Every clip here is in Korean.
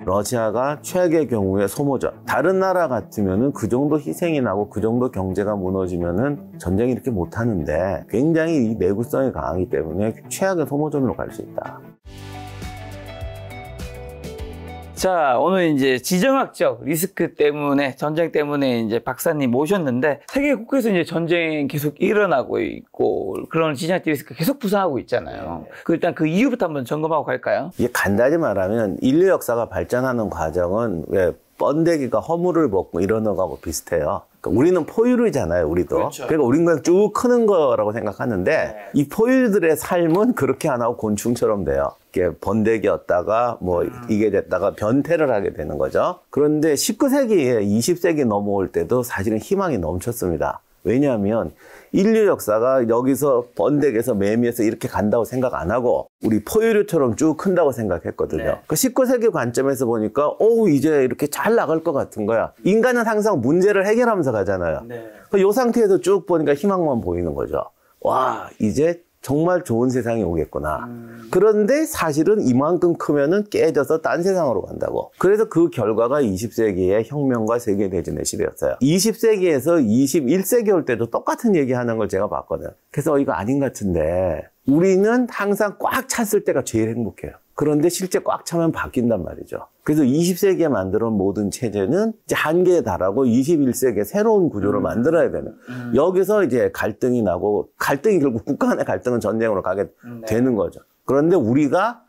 러시아가 최악의 경우에 소모전. 다른 나라 같으면은 그 정도 희생이 나고 그 정도 경제가 무너지면은 전쟁이 이렇게 못 하는데 굉장히 이 내구성이 강하기 때문에 최악의 소모전으로 갈 수 있다. 자, 오늘 이제 지정학적 리스크 때문에, 전쟁 때문에 이제 박사님 모셨는데, 세계 곳곳에서 이제 전쟁 계속 일어나고 있고, 그런 지정학적 리스크 계속 부상하고 있잖아요. 일단 그 이유부터 한번 점검하고 갈까요? 이게 간단히 말하면 인류 역사가 발전하는 과정은 왜 번데기가 허물을 먹고 이러는 거하고 비슷해요. 그러니까 우리는 포유류잖아요, 우리도. 그렇죠. 그러니까 우리는 그냥 쭉 크는 거라고 생각하는데 이 포유류들의 삶은 그렇게 안 하고 곤충처럼 돼요. 이게 번데기였다가 뭐 이게 됐다가 변태를 하게 되는 거죠. 그런데 19세기에 20세기 넘어올 때도 사실은 희망이 넘쳤습니다. 왜냐하면 인류 역사가 여기서 번데기에서 매미에서 이렇게 간다고 생각 안 하고 우리 포유류처럼 쭉 큰다고 생각했거든요. 네. 그 19세기 관점에서 보니까 이제 이렇게 잘 나갈 것 같은 거야. 인간은 항상 문제를 해결하면서 가잖아요. 네. 이 상태에서 쭉 보니까 희망만 보이는 거죠. 와, 이제 정말 좋은 세상이 오겠구나. 그런데 사실은 이만큼 크면은 깨져서 딴 세상으로 간다고. 그래서 그 결과가 20세기의 혁명과 세계대전의 시대였어요. 20세기에서 21세기 올 때도 똑같은 얘기하는 걸 제가 봤거든요. 그래서 이거 아닌 것 같은데 우리는 항상 꽉 찼을 때가 제일 행복해요. 그런데 실제 꽉 차면 바뀐단 말이죠. 그래서 20세기에 만들어온 모든 체제는 이제 한계에 달하고 21세기에 새로운 구조를 만들어야 되는. 여기서 이제 갈등이 나고 갈등이 결국 국가 간의 갈등은 전쟁으로 가게 되는 거죠. 그런데 우리가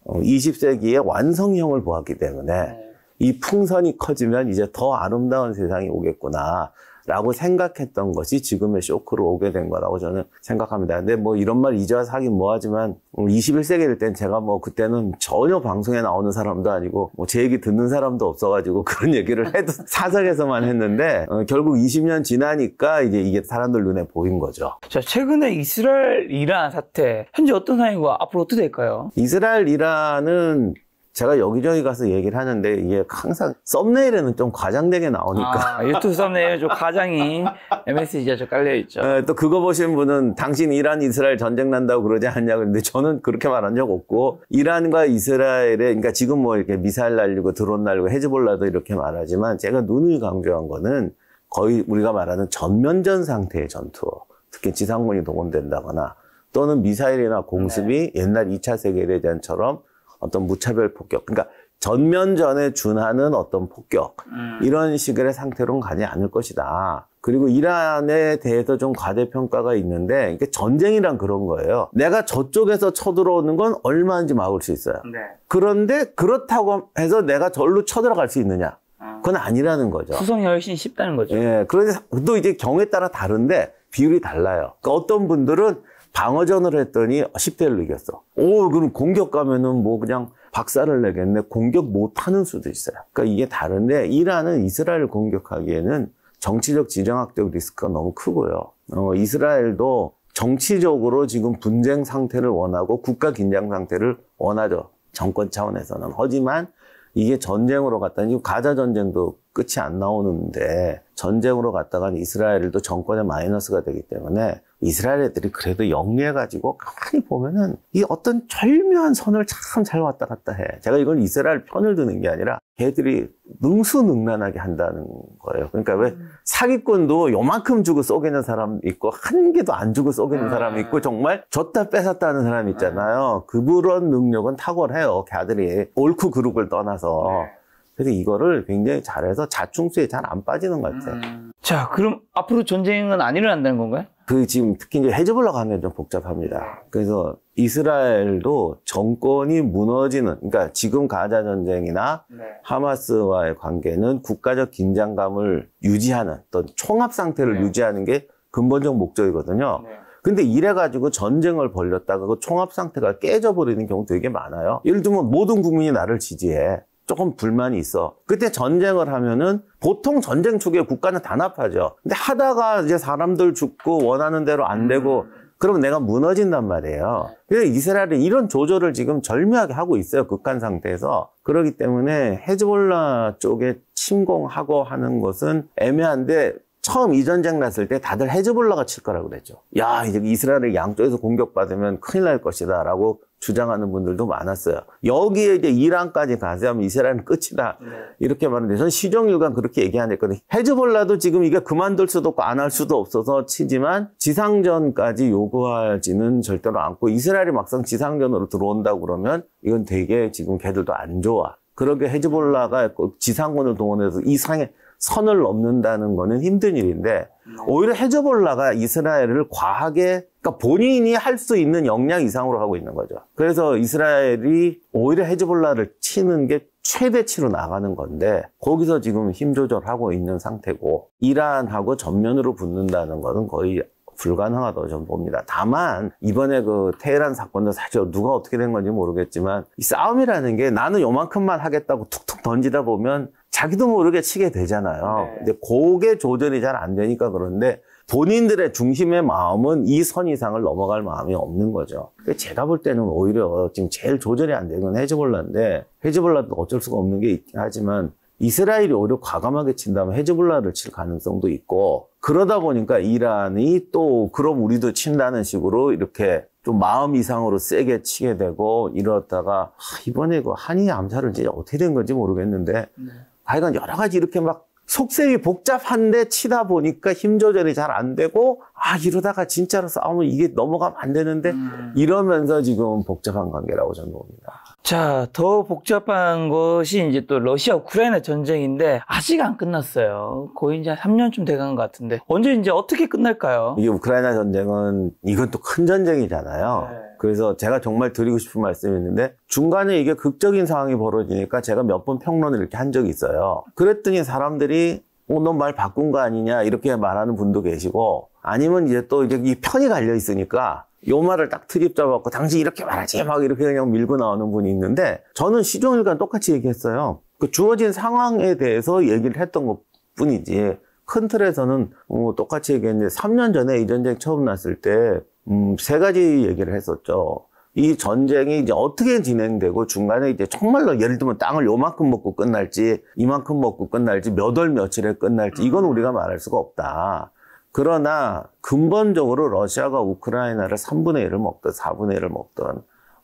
20세기의 완성형을 보았기 때문에 이 풍선이 커지면 이제 더 아름다운 세상이 오겠구나. 라고 생각했던 것이 지금의 쇼크로 오게 된 거라고 저는 생각합니다. 근데 뭐 이런 말 이제 와서 하긴 뭐하지만 21세기일 땐 제가 뭐 그때는 전혀 방송에 나오는 사람도 아니고 뭐 제 얘기 듣는 사람도 없어가지고 그런 얘기를 해도 사석에서만 했는데 결국 20년 지나니까 이제 이게 사람들 눈에 보인 거죠. 자, 최근에 이스라엘 이란 사태 현재 어떤 상황이고 앞으로 어떻게 될까요? 이스라엘 이란은 제가 여기저기 가서 얘기를 하는데 이게 항상 썸네일에는 좀 과장되게 나오니까. 유튜브 썸네일에 좀 과장이 MSG가 좀 깔려있죠. 또 그거 보신 분은 당신 이란 이스라엘 전쟁 난다고 그러지 않냐고 그러는데 저는 그렇게 말한 적 없고 이란과 이스라엘에 그러니까 지금 뭐 이렇게 미사일 날리고 드론 날리고 헤즈볼라도 이렇게 말하지만 제가 누누이 강조한 거는 거의 우리가 말하는 전면전 상태의 전투. 특히 지상군이 동원된다거나 또는 미사일이나 공습이 옛날 2차 세계대전처럼 어떤 무차별 폭격, 그러니까 전면전에 준하는 어떤 폭격 이런 식의 상태로는 가지 않을 것이다. 그리고 이란에 대해서 좀 과대평가가 있는데 이게 전쟁이란 그런 거예요. 내가 저쪽에서 쳐들어오는 건 얼마든지 막을 수 있어요. 네. 그런데 그렇다고 해서 내가 절로 쳐들어갈 수 있느냐? 그건 아니라는 거죠. 수송이 훨씬 쉽다는 거죠. 예, 그런데 또 이제 경우에 따라 다른데 비율이 달라요. 그러니까 어떤 분들은 방어전을 했더니 10대 1로 이겼어. 그럼 공격 가면은 뭐 그냥 박살을 내겠네. 공격 못하는 수도 있어요. 그러니까 이게 다른데 이란은 이스라엘을 공격하기에는 정치적 지정학적 리스크가 너무 크고요. 이스라엘도 정치적으로 지금 분쟁 상태를 원하고 국가 긴장 상태를 원하죠. 정권 차원에서는. 하지만 이게 전쟁으로 갔다니 지금 가자 전쟁도 끝이 안 나오는데 전쟁으로 갔다가 이스라엘도 정권에 마이너스가 되기 때문에 이스라엘 애들이 그래도 영리해가지고 가만히 보면은 이 어떤 절묘한 선을 참 잘 왔다 갔다 해. 제가 이걸 이스라엘 편을 드는 게 아니라 걔들이 능수능란하게 한다는 거예요. 그러니까 왜 사기꾼도 요만큼 주고 쏘기는 사람 있고 한 개도 안 주고 쏘기는 사람 있고 정말 줬다 뺏었다 하는 사람 있잖아요. 그런 능력은 탁월해요. 걔들이 옳고 그름을 떠나서. 그래서 이거를 굉장히 잘해서 자충수에 잘 안 빠지는 것 같아요. 자, 그럼 앞으로 전쟁은 안 일어난다는 건가요? 지금 특히 이제 헤즈볼라가 하는 게 좀 복잡합니다. 그래서 이스라엘도 정권이 무너지는, 그러니까 지금 가자 전쟁이나 하마스와의 관계는 국가적 긴장감을 유지하는, 또 총합 상태를 유지하는 게 근본적 목적이거든요. 근데 이래가지고 전쟁을 벌였다가 그 총합 상태가 깨져버리는 경우 되게 많아요. 예를 들면 모든 국민이 나를 지지해. 조금 불만이 있어. 그때 전쟁을 하면은 보통 전쟁 초기에 국가는 단합하죠. 근데 하다가 이제 사람들 죽고 원하는 대로 안 되고 그러면 내가 무너진단 말이에요. 그래서 이스라엘이 이런 조절을 지금 절묘하게 하고 있어요. 극한 상태에서. 그렇기 때문에 헤즈볼라 쪽에 침공하고 하는 것은 애매한데 처음 이 전쟁 났을 때 다들 헤즈볼라가 칠 거라고 그랬죠. 야, 이제 이스라엘을 양쪽에서 공격받으면 큰일 날 것이다 라고 주장하는 분들도 많았어요. 여기에 이제 이란까지 가세하면 이스라엘은 끝이다. 이렇게 말하는데 전 시종일관 그렇게 얘기하니까 헤즈볼라도 지금 이게 그만둘 수도 없고 안 할 수도 없어서 치지만 지상전까지 요구하지는 절대로 않고 이스라엘이 막상 지상전으로 들어온다고 그러면 이건 되게 지금 걔들도 안 좋아. 그렇게 헤즈볼라가 지상군을 동원해서 이 상에 선을 넘는다는 거는 힘든 일인데 오히려 헤즈볼라가 이스라엘을 과하게 그러니까 본인이 할 수 있는 역량 이상으로 하고 있는 거죠. 그래서 이스라엘이 오히려 헤즈볼라를 치는 게 최대치로 나가는 건데 거기서 지금 힘 조절하고 있는 상태고 이란하고 전면으로 붙는다는 것은 거의 불가능하다고 저는 봅니다. 다만 이번에 그 테헤란 사건도 사실 누가 어떻게 된 건지 모르겠지만 이 싸움이라는 게 나는 요만큼만 하겠다고 툭툭 던지다 보면 자기도 모르게 치게 되잖아요. 근데 그게 조절이 잘 안 되니까 그런데 본인들의 중심의 마음은 이 선 이상을 넘어갈 마음이 없는 거죠. 제가 볼 때는 오히려 지금 제일 조절이 안 되는 건 헤즈볼라인데 헤즈볼라도 어쩔 수가 없는 게 있긴 하지만 이스라엘이 오히려 과감하게 친다면 헤즈볼라를 칠 가능성도 있고 그러다 보니까 이란이 또 그럼 우리도 친다는 식으로 이렇게 좀 마음 이상으로 세게 치게 되고 이러다가 이번에 그 한이 암살은 이제 어떻게 된 건지 모르겠는데 하여간 여러 가지 이렇게 막 속셈이 복잡한데 치다 보니까 힘 조절이 잘 안 되고 이러다가 진짜로 싸우면 이게 넘어가면 안 되는데 이러면서 지금 복잡한 관계라고 저는 봅니다. 자, 더 복잡한 것이 이제 또 러시아 우크라이나 전쟁인데 아직 안 끝났어요. 거의 이제 3년쯤 돼간 것 같은데 언제 이제 어떻게 끝날까요? 이게 우크라이나 전쟁은 이건 또 큰 전쟁이잖아요. 그래서 제가 정말 드리고 싶은 말씀이 있는데 중간에 이게 극적인 상황이 벌어지니까 제가 몇 번 평론을 이렇게 한 적이 있어요. 그랬더니 사람들이 너 말 바꾼 거 아니냐 이렇게 말하는 분도 계시고 아니면 이제 또 이제 이 편이 갈려 있으니까 요 말을 딱 트집 잡아갖고 당신 이렇게 말하지 막 이렇게 그냥 밀고 나오는 분이 있는데 저는 시종일관 똑같이 얘기했어요. 그 주어진 상황에 대해서 얘기를 했던 것 뿐이지 큰 틀에서는 똑같이 얘기했는데 3년 전에 이 전쟁 처음 났을 때 3가지 얘기를 했었죠. 이 전쟁이 이제 어떻게 진행되고 중간에 이제 정말로 예를 들면 땅을 요만큼 먹고 끝날지 이만큼 먹고 끝날지 몇 월 며칠에 끝날지 이건 우리가 말할 수가 없다. 그러나 근본적으로 러시아가 우크라이나를 3분의 1을 먹든 4분의 1을 먹든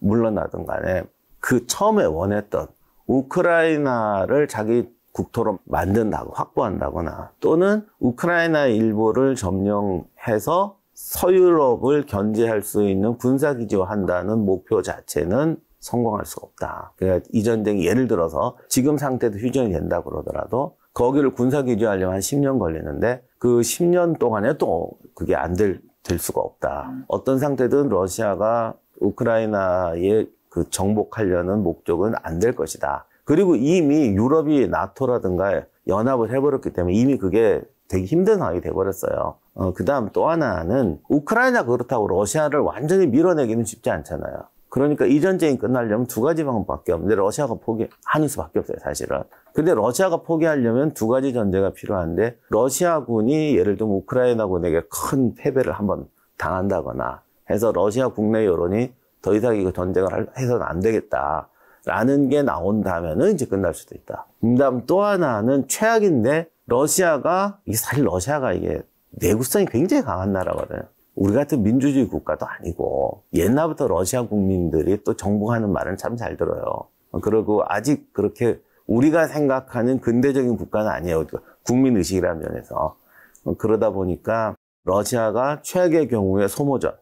물러나든 간에 그 처음에 원했던 우크라이나를 자기 국토로 만든다고 확보한다거나 또는 우크라이나 일부를 점령해서 서유럽을 견제할 수 있는 군사기지화한다는 목표 자체는 성공할 수가 없다. 그러니까 이 전쟁이 예를 들어서 지금 상태도 휴전이 된다 그러더라도 거기를 군사기지화하려면 한 10년 걸리는데 그 10년 동안에 또 그게 안 될 수가 없다. 어떤 상태든 러시아가 우크라이나에 그 정복하려는 목적은 안 될 것이다. 그리고 이미 유럽이 나토라든가 연합을 해버렸기 때문에 이미 그게 되게 힘든 상황이 돼버렸어요. 그 다음 또 하나는 우크라이나 그렇다고 러시아를 완전히 밀어내기는 쉽지 않잖아요. 그러니까 이 전쟁이 끝나려면 2가지 방법밖에 없는데 러시아가 포기하는 수밖에 없어요, 사실은. 근데 러시아가 포기하려면 2가지 전제가 필요한데 러시아군이 예를 들면 우크라이나군에게 큰 패배를 한번 당한다거나 해서 러시아 국내 여론이 더 이상 이거 전쟁을 해서는 안 되겠다라는 게 나온다면은 이제 끝날 수도 있다. 그다음 또 하나는 최악인데 러시아가 이게 사실 러시아가 이게 내구성이 굉장히 강한 나라거든요. 우리 같은 민주주의 국가도 아니고 옛날부터 러시아 국민들이 또 정복하는 말은 참 잘 들어요. 그리고 아직 그렇게 우리가 생각하는 근대적인 국가는 아니에요. 국민의식이라는 면에서. 그러다 보니까 러시아가 최악의 경우에 소모전.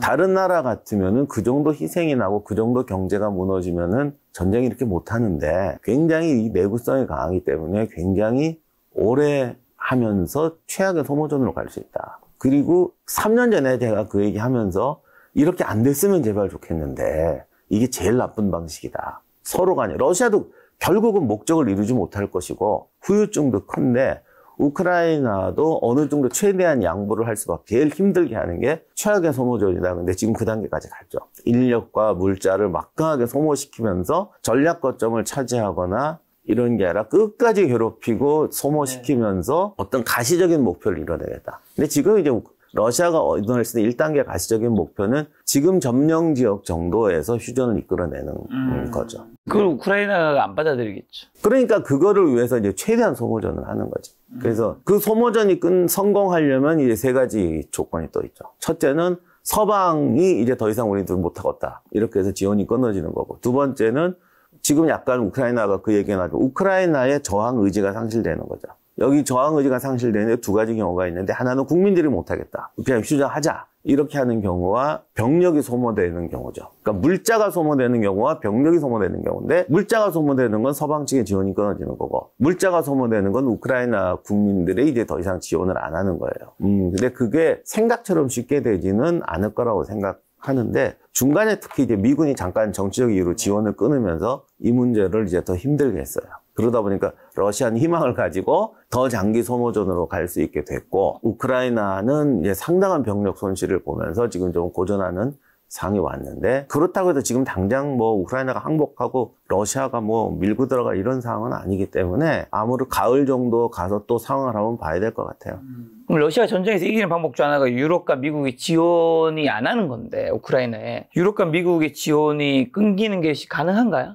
다른 나라 같으면은 그 정도 희생이 나고 그 정도 경제가 무너지면은 전쟁이 이렇게 못하는데 굉장히 이 내구성이 강하기 때문에 굉장히 오래 하면서 최악의 소모전으로 갈 수 있다. 그리고 3년 전에 제가 그 얘기 하면서 이렇게 안 됐으면 제발 좋겠는데 이게 제일 나쁜 방식이다. 서로 간에. 러시아도 결국은 목적을 이루지 못할 것이고 후유증도 큰데 우크라이나도 어느 정도 최대한 양보를 할 수밖에 제일 힘들게 하는 게 최악의 소모전이다. 근데 지금 그 단계까지 갔죠. 인력과 물자를 막강하게 소모시키면서 전략 거점을 차지하거나 이런 게 아니라 끝까지 괴롭히고 소모시키면서 어떤 가시적인 목표를 이뤄내겠다. 근데 지금 이제 러시아가 얻어낼 수 있는 1단계 가시적인 목표는 지금 점령 지역 정도에서 휴전을 이끌어내는 거죠. 그걸 우크라이나가 안 받아들이겠죠. 그러니까 그거를 위해서 이제 최대한 소모전을 하는 거지. 그래서 그 소모전이 성공하려면 이제 3가지 조건이 또 있죠. 첫째는 서방이 이제 더 이상 우리도 못하겠다. 이렇게 해서 지원이 끊어지는 거고. 두 번째는 지금 약간 우크라이나가 그 얘기가 나죠. 우크라이나의 저항 의지가 상실되는 거죠. 여기 저항 의지가 상실되는 두 가지 경우가 있는데 하나는 국민들이 못하겠다. 그냥 휴전하자. 이렇게 하는 경우와 병력이 소모되는 경우죠. 그러니까 물자가 소모되는 경우와 병력이 소모되는 경우인데 물자가 소모되는 건 서방 측의 지원이 끊어지는 거고 물자가 소모되는 건 우크라이나 국민들이 이제 더 이상 지원을 안 하는 거예요. 근데 그게 생각처럼 쉽게 되지는 않을 거라고 생각하는데 중간에 특히 이제 미군이 잠깐 정치적 이유로 지원을 끊으면서 이 문제를 이제 더 힘들게 했어요. 그러다 보니까 러시아는 희망을 가지고 더 장기 소모전으로 갈 수 있게 됐고 우크라이나는 이제 상당한 병력 손실을 보면서 지금 좀 고전하는 상이 왔는데 그렇다고 해도 지금 당장 뭐 우크라이나가 항복하고 러시아가 뭐 밀고 들어가 이런 상황은 아니기 때문에 아무리 가을 정도 가서 또 상황을 한번 봐야 될 것 같아요. 그럼 러시아 전쟁에서 이기는 방법 중 하나가 유럽과 미국이 지원이 안 하는 건데 우크라이나에 유럽과 미국의 지원이 끊기는 게 가능한가요?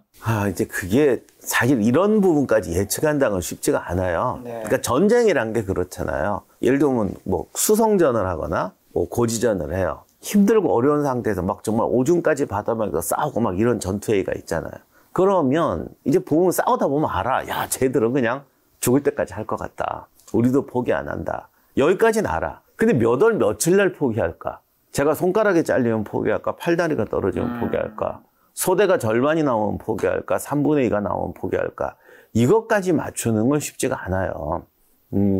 이제 그게 사실 이런 부분까지 예측한다는 건 쉽지가 않아요. 네. 그러니까 전쟁이란 게 그렇잖아요. 예를 들면 뭐 수송전을 하거나 뭐 고지전을 해요. 힘들고 어려운 상태에서 막 정말 오줌까지 받아먹어서 싸우고 막 이런 전투회의가 있잖아요. 그러면 이제 보면 싸우다 보면 알아. 야, 쟤들은 그냥 죽을 때까지 할 것 같다. 우리도 포기 안 한다. 여기까지는 알아. 근데 몇 월 며칠 날 포기할까? 제가 손가락이 잘리면 포기할까? 팔다리가 떨어지면 포기할까? 소대가 절반이 나오면 포기할까? 3분의 2가 나오면 포기할까? 이것까지 맞추는 건 쉽지가 않아요.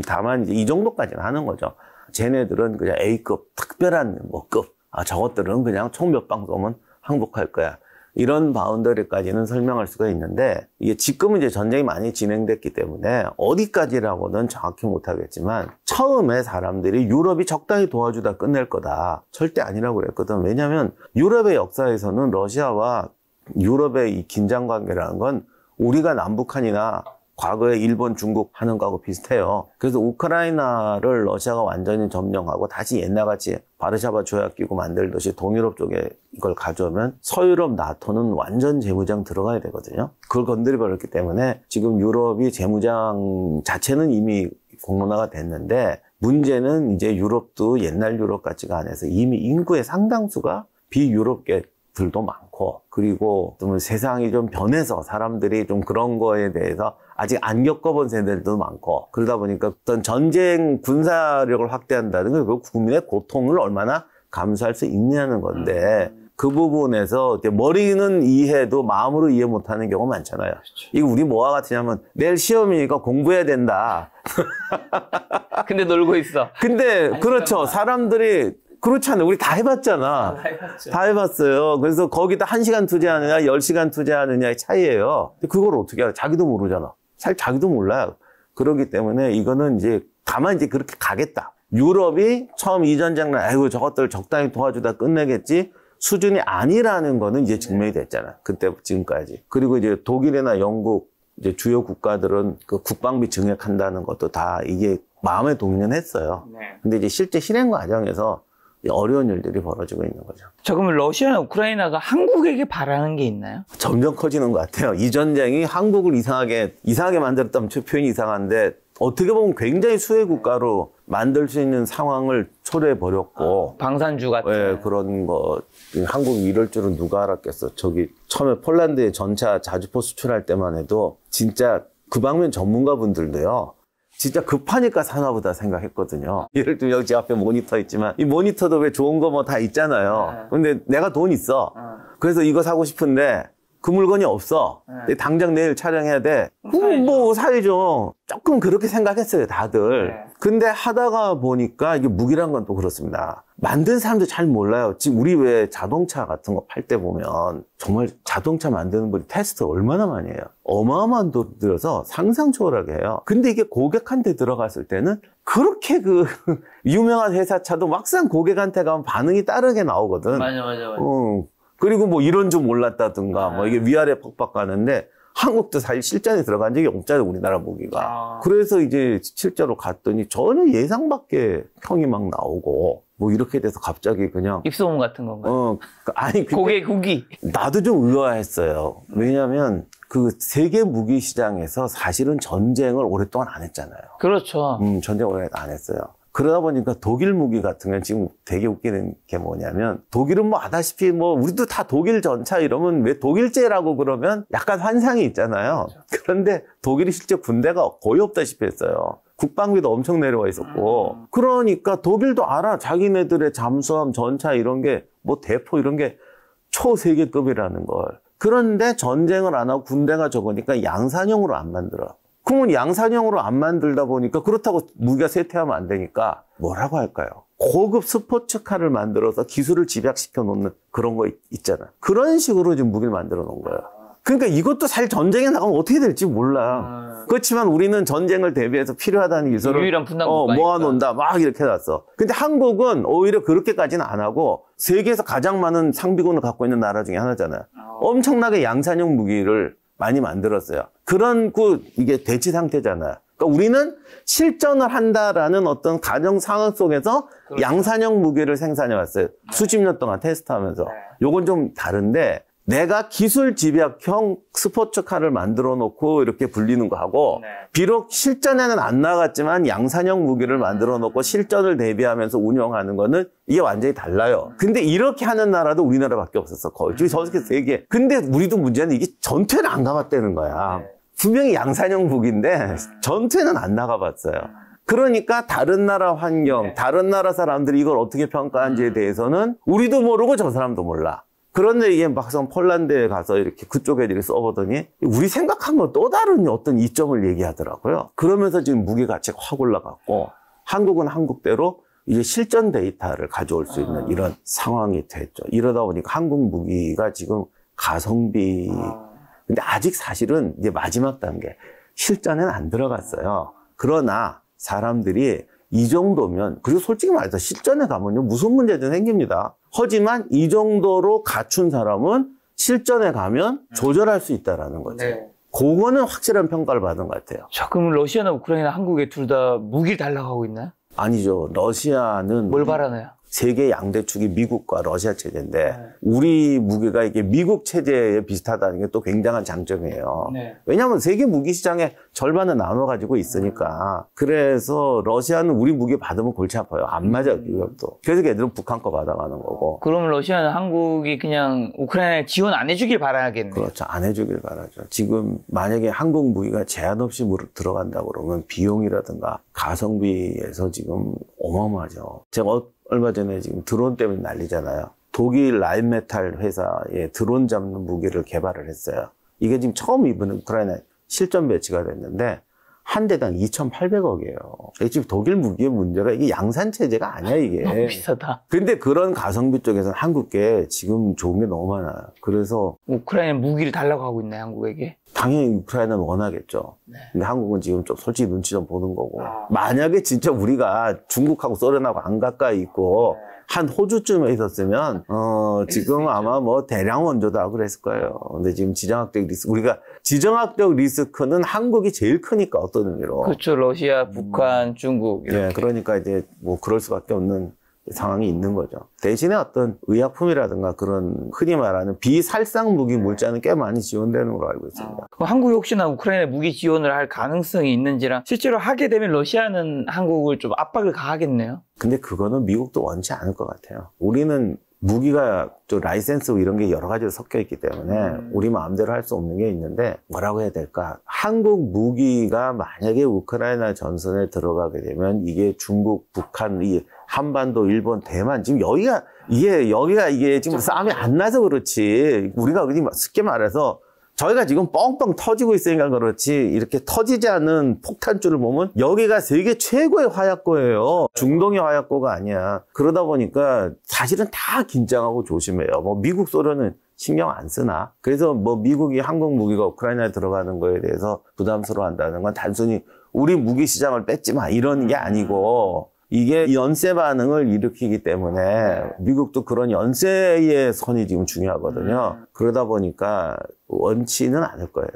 다만 이제 이 정도까지는 하는 거죠. 쟤네들은 그냥 A급, 특별한 뭐 급. 저것들은 그냥 총 몇 방 쏘면 항복할 거야. 이런 바운더리까지는 설명할 수가 있는데 이게 지금은 이제 전쟁이 많이 진행됐기 때문에 어디까지라고는 정확히 못하겠지만 처음에 사람들이 유럽이 적당히 도와주다 끝낼 거다. 절대 아니라고 그랬거든. 왜냐하면 유럽의 역사에서는 러시아와 유럽의 이 긴장 관계라는 건 우리가 남북한이나 과거에 일본, 중국 하는 거하고 비슷해요. 그래서 우크라이나를 러시아가 완전히 점령하고 다시 옛날같이 바르샤바 조약 끼고 만들듯이 동유럽 쪽에 이걸 가져오면 서유럽 나토는 완전 재무장 들어가야 되거든요. 그걸 건드려버렸기 때문에 지금 유럽이 재무장 자체는 이미 공론화가 됐는데 문제는 이제 유럽도 옛날 유럽 같지가 않아서 이미 인구의 상당수가 비유럽계들도 많고 그리고 좀 세상이 좀 변해서 사람들이 좀 그런 거에 대해서 아직 안 겪어본 세대들도 많고 그러다 보니까 어떤 전쟁 군사력을 확대한다는 게 그 국민의 고통을 얼마나 감수할 수 있냐는 건데 그 부분에서 머리는 이해해도 마음으로 이해 못하는 경우가 많잖아요. 그렇죠. 이거 우리 뭐와 같으냐면 내일 시험이니까 공부해야 된다. 근데 놀고 있어. 근데 그렇죠. 사람들이 그렇지 않아요. 우리 다 해봤잖아. 다 해봤어요. 그래서 거기다 1시간 투자하느냐 10시간 투자하느냐의 차이예요. 근데 그걸 어떻게 알아? 자기도 모르잖아. 사실 자기도 몰라요. 그렇기 때문에 이거는 이제 다만 이제 그렇게 가겠다. 유럽이 처음 이 전쟁 날 아이고 저것들 적당히 도와주다 끝내겠지 수준이 아니라는 거는 이제 증명이 됐잖아. 그때 지금까지. 그리고 이제 독일이나 영국 이제 주요 국가들은 그 국방비 증액한다는 것도 다 이게 마음에 동의는 했어요. 근데 이제 실제 실행 과정에서 어려운 일들이 벌어지고 있는 거죠. 자, 그러면 러시아나 우크라이나가 한국에게 바라는 게 있나요? 점점 커지는 것 같아요. 이 전쟁이 한국을 이상하게 만들었다면 표현이 이상한데 어떻게 보면 굉장히 수혜 국가로 만들 수 있는 상황을 초래해버렸고 방산주 같은 네, 그런 거 한국이 이럴 줄은 누가 알았겠어. 저기 처음에 폴란드에 전차 자주포 수출할 때만 해도 진짜 그 방면 전문가분들도요. 진짜 급하니까 사나보다 생각했거든요. 예를 들면 여기 제 앞에 모니터 있지만 이 모니터도 왜 좋은 거 뭐 다 있잖아요. 근데 내가 돈 있어. 그래서 이거 사고 싶은데 그 물건이 없어. 근데 당장 내일 촬영해야 돼. 뭐 사야죠. 조금 그렇게 생각했어요, 다들. 근데 하다가 보니까 이게 무기란 건 또 그렇습니다. 만든 사람도 잘 몰라요. 지금 우리 왜 자동차 같은 거 팔 때 보면 정말 자동차 만드는 분이 테스트 얼마나 많이 해요. 어마어마한 돈 들여서 상상 초월하게 해요. 근데 이게 고객한테 들어갔을 때는 그렇게 그 유명한 회사 차도 막상 고객한테 가면 반응이 다르게 나오거든. 맞아. 그리고 뭐 이런 줄 몰랐다든가 뭐 이게 위아래 퍽퍽 가는데 한국도 사실 실전에 들어간 적이 없잖아요, 우리나라 무기가. 그래서 이제 실제로 갔더니 전혀 예상 밖의 평이 막 나오고 뭐 이렇게 돼서 갑자기 그냥 입소문 같은 건가요? 아니 고객 후기. 나도 좀 의아했어요. 왜냐하면 그 세계 무기 시장에서 사실은 전쟁을 오랫동안 안 했잖아요. 그렇죠. 전쟁을 오래 안 했어요. 그러다 보니까 독일 무기 같은 건 지금 되게 웃기는 게 뭐냐면 독일은 뭐 아다시피 뭐 우리도 다 독일 전차 이러면 왜 독일제라고 그러면 약간 환상이 있잖아요. 그런데 독일이 실제 군대가 거의 없다시피 했어요. 국방비도 엄청 내려와 있었고. 그러니까 독일도 알아. 자기네들의 잠수함, 전차 이런 게 뭐 대포 이런 게 초세계급이라는 걸. 그런데 전쟁을 안 하고 군대가 적으니까 양산형으로 안 만들어. 그러면 양산형으로 안 만들다 보니까 그렇다고 무기가 쇠퇴하면 안 되니까 뭐라고 할까요? 고급 스포츠카를 만들어서 기술을 집약시켜 놓는 그런 거 있잖아. 그런 식으로 지금 무기를 만들어 놓은 거야. 그러니까 이것도 사실 전쟁에 나가면 어떻게 될지 몰라. 그렇지만 우리는 전쟁을 대비해서 필요하다는 기술을 유일한 분담국가니까. 모아놓는다. 막 이렇게 해놨어. 근데 한국은 오히려 그렇게까지는 안 하고 세계에서 가장 많은 상비군을 갖고 있는 나라 중에 하나잖아요. 엄청나게 양산형 무기를 많이 만들었어요. 그런 이게 대치 상태잖아요. 그러니까 우리는 실전을 한다라는 어떤 가정 상황 속에서 그렇죠. 양산형 무기를 생산해 왔어요. 수십 년 동안 테스트하면서. 요건 좀 다른데 내가 기술 집약형 스포츠카를 만들어 놓고 이렇게 불리는 거 하고 비록 실전에는 안 나갔지만 양산형 무기를 만들어 놓고 실전을 대비하면서 운영하는 거는 이게 완전히 달라요. 근데 이렇게 하는 나라도 우리나라밖에 없었어. 거의. 전 세계. 근데 우리도 문제는 이게 전투에는 안 가봤다는 거야. 분명히 양산형 무기인데 전투에는 안 나가봤어요. 그러니까 다른 나라 환경, 다른 나라 사람들이 이걸 어떻게 평가하는지에 대해서는 우리도 모르고 저 사람도 몰라. 그런데 이게 막상 폴란드에 가서 이렇게 그쪽 애들이 써보더니 우리 생각한 건 또 다른 어떤 이점을 얘기하더라고요. 그러면서 지금 무게 가치가 확 올라갔고 한국은 한국대로 이제 실전 데이터를 가져올 수 있는 이런 상황이 됐죠. 이러다 보니까 한국 무기가 지금 가성비 근데 아직 사실은 이제 마지막 단계 실전에는 안 들어갔어요. 그러나 사람들이 이 정도면 그리고 솔직히 말해서 실전에 가면요 무슨 문제든 생깁니다. 하지만 이 정도로 갖춘 사람은 실전에 가면 조절할 수 있다라는 거죠. 그거는 확실한 평가를 받은 것 같아요. 자, 그럼 러시아나 우크라이나, 한국에 둘 다 무기를 달라고 하고 있나요? 아니죠. 러시아는 뭘 바라나요? 세계 양대축이 미국과 러시아 체제인데 우리 무기가 이게 미국 체제에 비슷하다는 게 또 굉장한 장점이에요. 왜냐하면 세계 무기 시장의 절반은 나눠 가지고 있으니까. 그래서 러시아는 우리 무기 받으면 골치 아파요. 안 맞아 이것도. 그래서 걔들은 북한 거 받아가는 거고. 그러면 러시아는 한국이 그냥 우크라이나에 지원 안 해주길 바라야겠네요. 그렇죠. 안 해주길 바라죠. 지금 만약에 한국 무기가 제한 없이 들어간다 그러면 비용이라든가 가성비에서 지금 어마어마하죠. 제가 얼마 전에 지금 드론 때문에 난리잖아요. 독일 라인메탈 회사에 드론 잡는 무기를 개발을 했어요. 이게 지금 처음 이번에 우크라이나에 실전 배치가 됐는데 한 대당 2,800억이에요. 지금 독일 무기의 문제가 이게 양산 체제가 아니야 이게. 너무 비싸다. 근데 그런 가성비 쪽에서는 한국에 지금 좋은 게 너무 많아요. 그래서 우크라이나 무기를 달라고 하고 있나요, 한국에게? 당연히 우크라이나는 원하겠죠. 근데 한국은 지금 좀 솔직히 눈치 좀 보는 거고. 만약에 진짜 우리가 중국하고 소련하고 안 가까이 있고 한 호주쯤에 있었으면 지금 아마 뭐 대량 원조다 그랬을 거예요. 근데 지금 지정학적 리스크 우리가 지정학적 리스크는 한국이 제일 크니까 어떤 의미로. 그렇죠. 러시아, 북한, 중국 이렇게. 예, 그러니까 이제 뭐 그럴 수밖에 없는 상황이 있는 거죠. 대신에 어떤 의약품이라든가 그런 흔히 말하는 비살상 무기 물자는 꽤 많이 지원되는 걸로 알고 있습니다. 그럼 한국이 혹시나 우크라이나에 무기 지원을 할 가능성이 있는지랑 실제로 하게 되면 러시아는 한국을 좀 압박을 가하겠네요. 근데 그거는 미국도 원치 않을 것 같아요. 우리는 무기가 좀 라이센스 이런 게 여러 가지로 섞여 있기 때문에 우리 마음대로 할 수 없는 게 있는데 뭐라고 해야 될까? 한국 무기가 만약에 우크라이나 전선에 들어가게 되면 이게 중국, 북한, 이 한반도, 일본, 대만 지금 여기가 이게 지금 싸움이 안 나서 그렇지. 우리가 그냥 쉽게 말해서 저희가 지금 뻥뻥 터지고 있으니까 그렇지 이렇게 터지지 않은 폭탄줄을 보면 여기가 세계 최고의 화약고예요. 중동의 화약고가 아니야. 그러다 보니까 사실은 다 긴장하고 조심해요. 뭐 미국, 소련은 신경 안 쓰나? 그래서 뭐 미국이 한국 무기가 우크라이나에 들어가는 거에 대해서 부담스러워한다는 건 단순히 우리 무기 시장을 뺏지 마 이런 게 아니고 이게 연쇄 반응을 일으키기 때문에 미국도 그런 연쇄의 선이 지금 중요하거든요. 그러다 보니까 원치는 않을 거예요.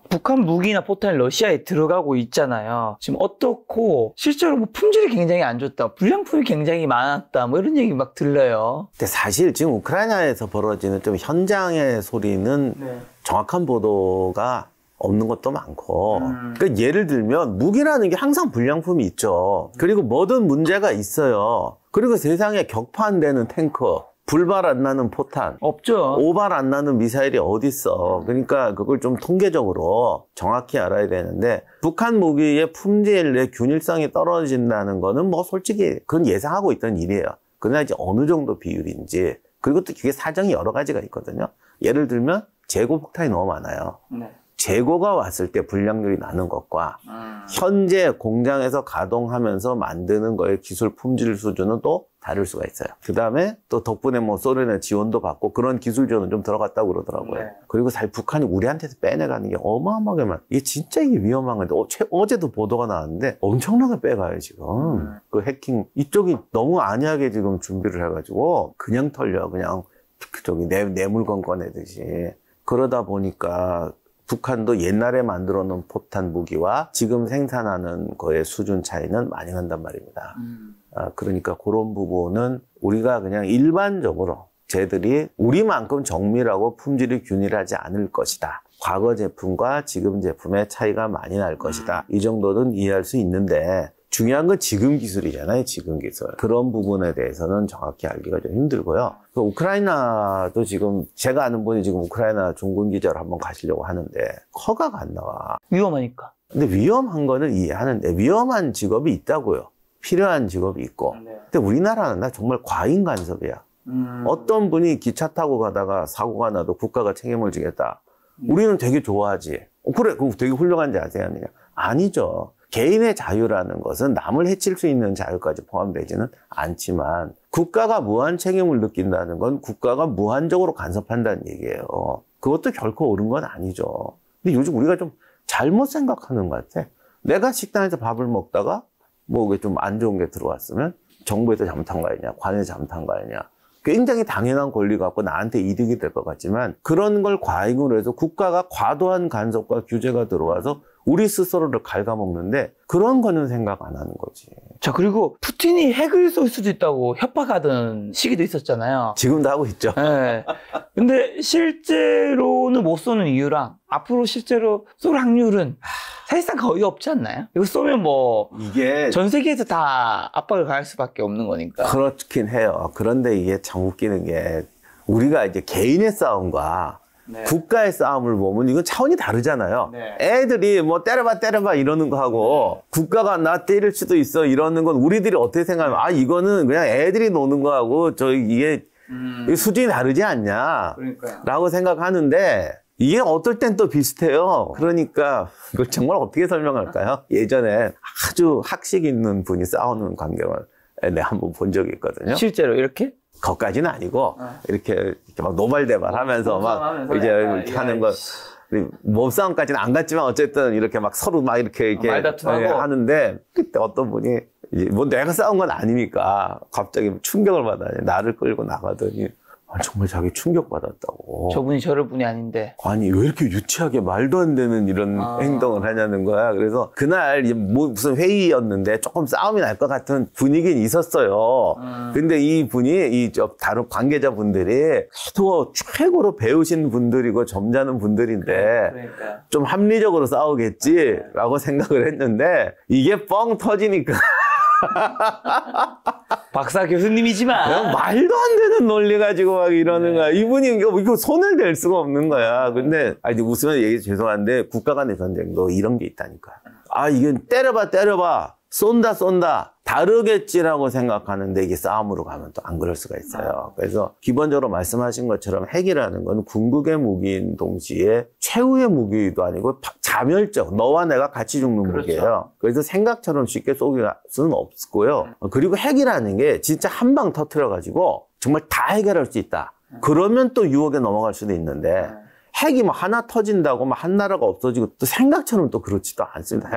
북한 무기나 포탄이 러시아에 들어가고 있잖아요. 지금 어떻고 실제로 뭐 품질이 굉장히 안 좋다, 불량품이 굉장히 많았다, 뭐 이런 얘기 막 들려요. 근데 사실 지금 우크라이나에서 벌어지는 좀 현장의 소리는 정확한 보도가 없는 것도 많고. 그러니까 예를 들면 무기라는 게 항상 불량품이 있죠. 그리고 뭐든 문제가 있어요. 그리고 세상에 격파되는 탱크, 불발 안 나는 포탄, 없죠. 오발 안 나는 미사일이 어딨어. 그러니까 그걸 좀 통계적으로 정확히 알아야 되는데, 북한 무기의 품질 내 균일성이 떨어진다는 거는 뭐 솔직히 그건 예상하고 있던 일이에요. 그러나 이제 어느 정도 비율인지, 그리고 또 그게 사정이 여러 가지가 있거든요. 예를 들면 재고 폭탄이 너무 많아요. 네. 재고가 왔을 때 불량률이 나는 것과 현재 공장에서 가동하면서 만드는 거의 기술 품질 수준은 또 다를 수가 있어요. 그 다음에 또 덕분에 뭐 소련의 지원도 받고 그런 기술 지원은 좀 들어갔다고 그러더라고요. 네. 그리고 사실 북한이 우리한테서 빼내가는 게 어마어마하게 많아요. 이게 진짜 이게 위험한 건데 어제도 보도가 나왔는데 엄청나게 빼가요 지금. 그 해킹 이쪽이 너무 안이하게 지금 준비를 해가지고 그냥 털려. 그냥 저기 내 물건 꺼내듯이. 그러다 보니까 북한도 옛날에 만들어 놓은 포탄 무기와 지금 생산하는 거의 수준 차이는 많이 난단 말입니다. 그러니까 그런 부분은 우리가 그냥 일반적으로 쟤들이 우리만큼 정밀하고 품질이 균일하지 않을 것이다. 과거 제품과 지금 제품의 차이가 많이 날 것이다. 이 정도는 이해할 수 있는데 중요한 건 지금 기술이잖아요. 지금 기술. 그런 부분에 대해서는 정확히 알기가 좀 힘들고요. 그 우크라이나도 지금 제가 아는 분이 지금 우크라이나 중군 기자로 한번 가시려고 하는데 허가가 안 나와. 위험하니까. 근데 위험한 거는 이해하는데 위험한 직업이 있다고요. 필요한 직업이 있고. 네. 근데 우리나라는 나 정말 과잉 간섭이야. 어떤 분이 기차 타고 가다가 사고가 나도 국가가 책임을 지겠다. 우리는 되게 좋아하지. 그래, 그거 되게 훌륭한 자세야. 아니죠. 개인의 자유라는 것은 남을 해칠 수 있는 자유까지 포함되지는 않지만 국가가 무한 책임을 느낀다는 건 국가가 무한적으로 간섭한다는 얘기예요. 그것도 결코 옳은 건 아니죠. 근데 요즘 우리가 좀 잘못 생각하는 것 같아. 내가 식당에서 밥을 먹다가 뭐 좀 안 좋은 게 들어왔으면 정부에서 잘못한 거 아니냐, 관에서 잘못한 거 아니냐. 굉장히 당연한 권리 갖고 나한테 이득이 될 것 같지만 그런 걸 과잉으로 해서 국가가 과도한 간섭과 규제가 들어와서 우리 스스로를 갉아먹는데 그런 거는 생각 안 하는 거지. 자, 그리고 푸틴이 핵을 쏠 수도 있다고 협박하던 시기도 있었잖아요. 지금도 하고 있죠. 네. 근데 실제로는 못 쏘는 이유랑 앞으로 실제로 쏠 확률은 사실상 거의 없지 않나요? 이거 쏘면 뭐 이게 전 세계에서 다 압박을 가할 수밖에 없는 거니까. 그렇긴 해요. 그런데 이게 참 웃기는 게 우리가 이제 개인의 싸움과 네. 국가의 싸움을 보면 이건 차원이 다르잖아요. 네. 애들이 뭐 때려봐 이러는 거 하고 국가가 나 때릴 수도 있어 이러는 건 우리들이 어떻게 생각하면 아 이거는 그냥 애들이 노는 거 하고 이게 수준이 다르지 않냐 라고 생각하는데 이게 어떨 땐 또 비슷해요. 그러니까 이걸 정말 어떻게 설명할까요? 예전에 아주 학식 있는 분이 싸우는 광경을 내가 한번 본 적이 있거든요. 실제로 이렇게? 거기까지는 아니고 이렇게 막 노발대발 하면서 막 이제 이렇게 하는 거 몸싸움까지는 안 갔지만 어쨌든 이렇게 막 서로 막 이렇게 말다툼하고 하는데 그때 어떤 분이 이제 뭐 내가 싸운 건 아니니까 갑자기 충격을 받아요. 나를 끌고 나가더니 정말 자기 충격받았다고. 저분이 저럴 분이 아닌데. 아니 왜 이렇게 유치하게 말도 안 되는 이런 행동을 하냐는 거야. 그래서 그날 뭐 무슨 회의였는데 조금 싸움이 날 것 같은 분위기는 있었어요. 근데 이 분이 다른 관계자분들이 또 최고로 배우신 분들이고 점잖은 분들인데 그러니까. 좀 합리적으로 싸우겠지라고 생각을 했는데 이게 뻥 터지니까 박사 교수님이지만 그냥 말도 안 되는 논리 가지고 막 이러는 거야. 이분이 이거 손을 댈 수가 없는 거야. 근데 아니 웃으면 얘기 죄송한데 국가 간의 전쟁도 이런 게 있다니까. 아 이게 때려봐 쏜다 다르겠지라고 생각하는데 이게 싸움으로 가면 또 안 그럴 수가 있어요. 그래서 기본적으로 말씀하신 것처럼 핵이라는 건 궁극의 무기인 동시에 최후의 무기도 아니고 자멸적, 너와 내가 같이 죽는 그렇죠. 무기예요. 그래서 생각처럼 쉽게 쏘길 수는 없고요. 그리고 핵이라는 게 진짜 한 방 터뜨려가지고 정말 다 해결할 수 있다. 그러면 또 유혹에 넘어갈 수도 있는데 핵이 뭐 하나 터진다고 뭐 한 나라가 없어지고 또 생각처럼 또 그렇지도 않습니다.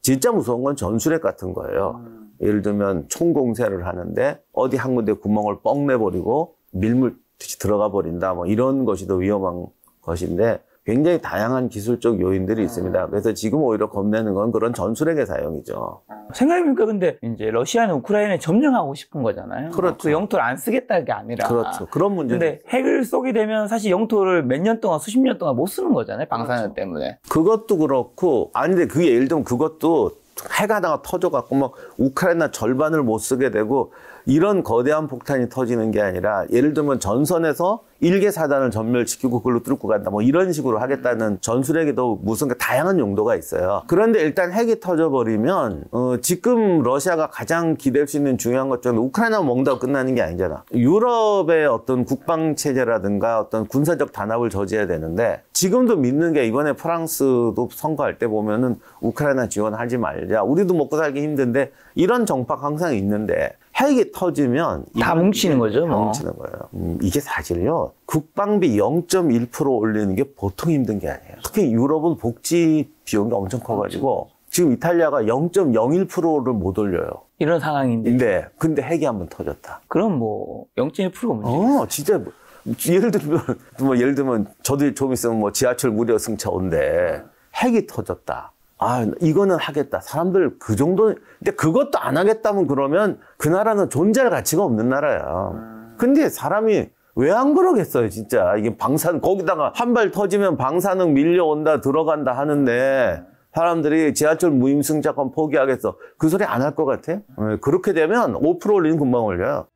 진짜 무서운 건 전술핵 같은 거예요. 예를 들면 총공세를 하는데 어디 한 군데 구멍을 뻥 내버리고 밀물듯이 들어가 버린다. 뭐 이런 것이 더 위험한 것인데 굉장히 다양한 기술적 요인들이 있습니다. 그래서 지금 오히려 겁내는 건 그런 전술핵의 사용이죠. 생각해보니까 근데 이제 러시아는 우크라이나에 점령하고 싶은 거잖아요. 그렇죠. 그 영토를 안 쓰겠다는 게 아니라. 그렇죠. 그런 문제. 근데 핵을 쏘게 되면 사실 영토를 몇 년 동안, 수십 년 동안 못 쓰는 거잖아요. 방사능 때문에. 그것도 그렇고, 아니, 근데 그게 예를 들면 그것도 핵 하나가 터져갖고 막 우크라이나 절반을 못 쓰게 되고 이런 거대한 폭탄이 터지는 게 아니라 예를 들면 전선에서 일개 사단을 전멸시키고 그걸로 뚫고 간다 뭐 이런 식으로 하겠다는 전술핵에도 무슨 다양한 용도가 있어요. 그런데 일단 핵이 터져버리면 지금 러시아가 가장 기댈 수 있는 중요한 것 중에 우크라이나 먹는다고 끝나는 게 아니잖아. 유럽의 어떤 국방체제라든가 어떤 군사적 단합을 저지해야 되는데 지금도 믿는 게 이번에 프랑스도 선거할 때 보면은 우크라이나 지원하지 말자. 우리도 먹고 살기 힘든데 이런 정파가 항상 있는데 핵이 터지면 다 뭉치는 거죠. 다 뭉치는 거예요. 이게 사실요. 국방비 0.1% 올리는 게 보통 힘든 게 아니에요. 특히 유럽은 복지 비용이 엄청 커가지고 지금 이탈리아가 0.01%를 못 올려요. 이런 상황인데. 네. 근데 핵이 한번 터졌다. 그럼 뭐 0.1%가 문제겠어요. 진짜 예를 들면 저도 좀 있으면 뭐 지하철 무료 승차 온대. 핵이 터졌다. 이거는 하겠다. 사람들 그 정도, 근데 그것도 안 하겠다면 그러면 그 나라는 존재할 가치가 없는 나라야. 근데 사람이 왜 안 그러겠어요, 진짜. 이게 거기다가 한 발 터지면 방사능 밀려온다, 들어간다 하는데 사람들이 지하철 무임승차권 포기하겠어. 그 소리 안 할 것 같아? 그렇게 되면 5% 올리면 금방 올려요.